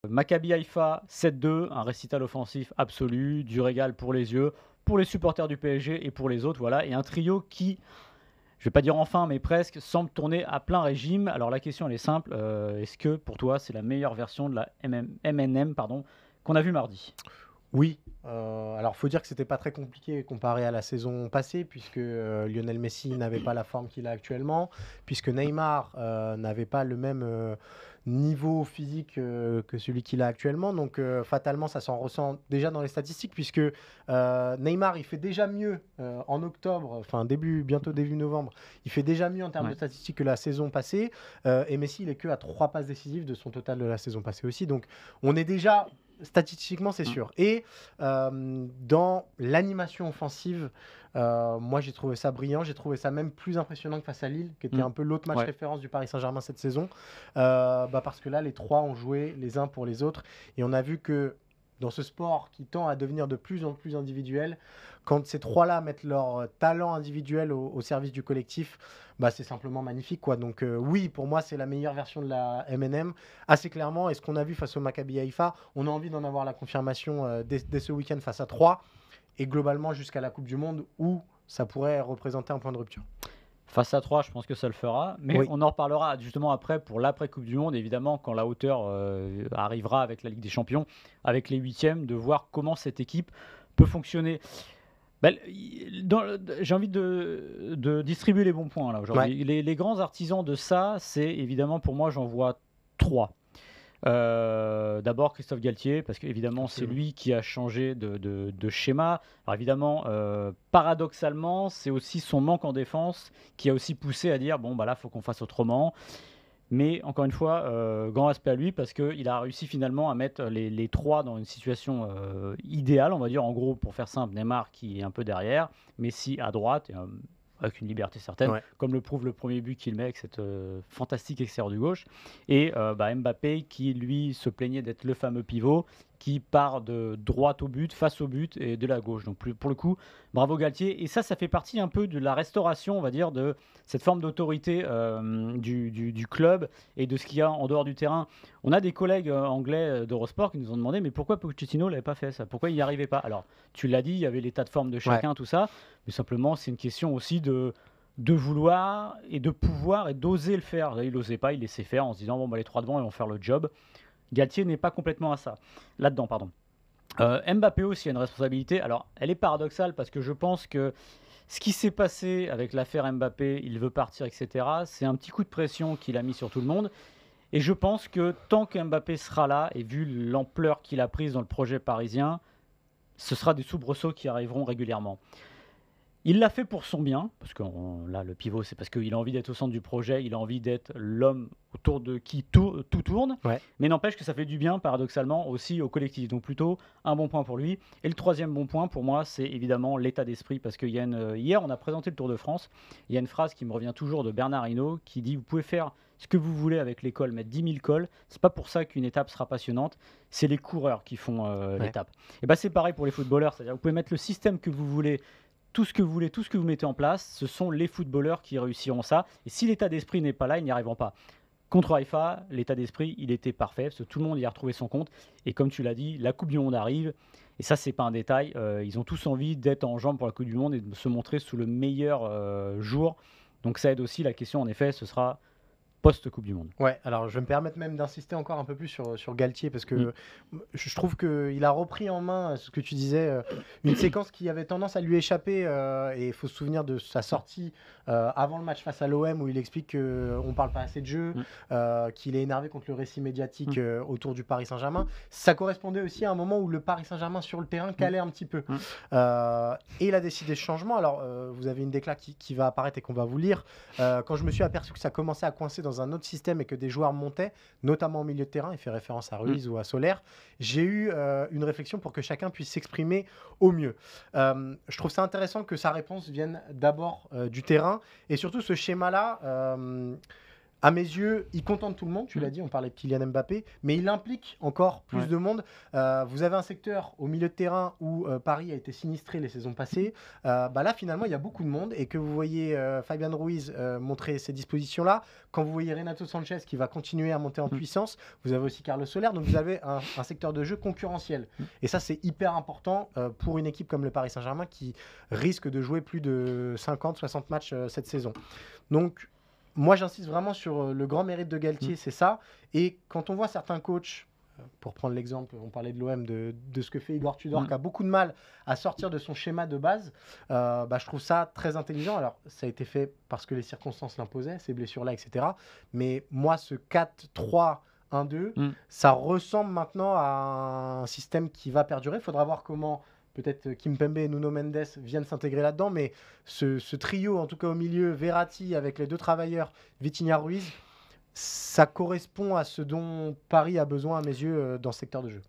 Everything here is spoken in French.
Maccabi Haïfa 7-2, un récital offensif absolu, du régal pour les yeux, pour les supporters du PSG et pour les autres, voilà. Et un trio qui, je vais pas dire enfin, mais presque, semble tourner à plein régime. Alors la question elle est simple, est-ce que pour toi c'est la meilleure version de la MNM pardon, qu'on a vue mardi? Oui, alors faut dire que c'était pas très compliqué comparé à la saison passée puisque, Lionel Messi n'avait pas la forme qu'il a actuellement, puisque Neymar, n'avait pas le même, niveau physique, que celui qu'il a actuellement. Donc, fatalement, ça s'en ressent déjà dans les statistiques puisque, Neymar, il fait déjà mieux, en octobre, enfin bientôt début novembre, il fait déjà mieux en termes de Ouais. statistiques que la saison passée, et Messi, il est qu'à 3 passes décisives de son total de la saison passée aussi. Donc on est déjà statistiquement, c'est Mmh. sûr. Et dans l'animation offensive, moi j'ai trouvé ça brillant. J'ai trouvé ça même plus impressionnant que face à Lille, qui était Mmh. un peu l'autre match Ouais. référence du Paris Saint-Germain cette saison. Parce que là, les trois ont joué les uns pour les autres. Et on a vu que dans ce sport qui tend à devenir de plus en plus individuel, quand ces trois-là mettent leur talent individuel au service du collectif, bah, c'est simplement magnifique, quoi. Donc oui, pour moi, c'est la meilleure version de la MNM, assez clairement. Et ce qu'on a vu face au Maccabi Haïfa, on a envie d'en avoir la confirmation dès ce week-end face à 3 et globalement jusqu'à la Coupe du Monde où ça pourrait représenter un point de rupture. Face à 3, je pense que ça le fera, mais Oui, on en reparlera justement après pour l'après Coupe du monde, évidemment, quand la hauteur, arrivera avec la Ligue des Champions, avec les huitièmes, de voir comment cette équipe peut fonctionner. Bah, j'ai envie de distribuer les bons points là ouais, aujourd'hui. Les grands artisans de ça, c'est évidemment pour moi, j'en vois 3. D'abord Christophe Galtier, parce qu'évidemment c'est absolument. lui qui a changé de schéma. Alors évidemment, paradoxalement, c'est aussi son manque en défense qui a aussi poussé à dire bon bah là faut qu'on fasse autrement. Mais encore une fois, grand respect à lui parce qu'il a réussi finalement à mettre les 3 dans une situation idéale, on va dire. En gros, pour faire simple, Neymar qui est un peu derrière, Messi à droite, et, avec une liberté certaine, Ouais. comme le prouve le premier but qu'il met avec cette fantastique extérieur du gauche. Et Mbappé qui, lui, se plaignait d'être le fameux pivot qui part de droite au but, face au but et de la gauche. Donc pour le coup, bravo Galtier. Et ça fait partie un peu de la restauration, on va dire, de cette forme d'autorité du club et de ce qu'il y a en dehors du terrain. On a des collègues anglais d'Eurosport qui nous ont demandé mais pourquoi Pochettino l'avait pas fait ça? Pourquoi il n'y arrivait pas? Alors, tu l'as dit, il y avait l'état de forme de Ouais. chacun, tout ça, mais simplement c'est une question aussi de vouloir et de pouvoir et d'oser le faire. Il n'osait pas, il laissait faire en se disant bon bah les trois devant ils vont faire le job. Galtier n'est pas complètement à ça, là-dedans pardon. Mbappé aussi a une responsabilité. Alors, elle est paradoxale parce que je pense que ce qui s'est passé avec l'affaire Mbappé, il veut partir, etc., c'est un petit coup de pression qu'il a mis sur tout le monde. Et je pense que tant qu'Mbappé sera là, et vu l'ampleur qu'il a prise dans le projet parisien, ce sera des soubresauts qui arriveront régulièrement. Il l'a fait pour son bien, parce que là, le pivot, c'est parce qu'il a envie d'être au centre du projet, il a envie d'être l'homme autour de qui tout tourne, Ouais. mais n'empêche que ça fait du bien, paradoxalement, aussi au collectif. Donc plutôt un bon point pour lui. Et le troisième bon point, pour moi, c'est évidemment l'état d'esprit, parce que hier, on a présenté le Tour de France, il y a une phrase qui me revient toujours de Bernard Hinault, qui dit « Vous pouvez faire ce que vous voulez avec l'école, mettre 10 000 cols, c'est pas pour ça qu'une étape sera passionnante, c'est les coureurs qui font Ouais. l'étape. » Et ben c'est pareil pour les footballeurs, c'est-à-dire vous pouvez mettre le système que vous voulez, tout ce que vous voulez, tout ce que vous mettez en place, ce sont les footballeurs qui réussiront ça. Et si l'état d'esprit n'est pas là, ils n'y arriveront pas. Contre Haïfa, l'état d'esprit, il était parfait, parce que tout le monde y a retrouvé son compte. Et comme tu l'as dit, la Coupe du Monde arrive. Et ça, c'est pas un détail. Ils ont tous envie d'être en jambes pour la Coupe du Monde et de se montrer sous le meilleur jour. Donc ça aide aussi. La question, en effet, ce sera post-Coupe du Monde. Ouais, alors je vais me permettre même d'insister encore un peu plus sur Galtier parce Mm. que je trouve qu'il a repris en main ce que tu disais, une séquence qui avait tendance à lui échapper. Et il faut se souvenir de sa sortie avant le match face à l'OM où il explique qu'on ne parle pas assez de jeu, Mm. qu'il est énervé contre le récit médiatique Mm. autour du Paris Saint-Germain. Ça correspondait aussi à un moment où le Paris Saint-Germain sur le terrain Mm. calait un petit peu. Mm. Et il a décidé ce changement. Alors, vous avez une décla qui va apparaître et qu'on va vous lire. Quand je me suis aperçu que ça commençait à coincer dans un autre système et que des joueurs montaient, notamment au milieu de terrain, il fait référence à Mm. Ruiz ou à Soler, j'ai eu une réflexion pour que chacun puisse s'exprimer au mieux. Je trouve ça intéressant que sa réponse vienne d'abord du terrain et surtout ce schéma-là À mes yeux, il contente tout le monde, tu l'as dit, on parlait de Kylian Mbappé, mais il implique encore plus Ouais. de monde. Vous avez un secteur au milieu de terrain où Paris a été sinistré les saisons passées. Bah là, finalement, il y a beaucoup de monde et que vous voyez Fabian Ruiz montrer ces dispositions-là, quand vous voyez Renato Sanchez qui va continuer à monter en puissance, vous avez aussi Carlos Soler, donc vous avez un secteur de jeu concurrentiel. Et ça, c'est hyper important pour une équipe comme le Paris Saint-Germain qui risque de jouer plus de 50-60 matchs cette saison. Donc, moi, j'insiste vraiment sur le grand mérite de Galtier, c'est ça. Et quand on voit certains coachs, pour prendre l'exemple, on parlait de l'OM, de ce que fait Igor Tudor, qui a beaucoup de mal à sortir de son schéma de base, bah, je trouve ça très intelligent. Alors, ça a été fait parce que les circonstances l'imposaient, ces blessures-là, etc. Mais moi, ce 4-3-1-2, ça ressemble maintenant à un système qui va perdurer. Il faudra voir comment peut-être Kimpembe et Nuno Mendes viennent s'intégrer là-dedans, mais ce trio, en tout cas au milieu, Verratti avec les deux travailleurs, Vitinha Ruiz, ça correspond à ce dont Paris a besoin à mes yeux dans ce secteur de jeu.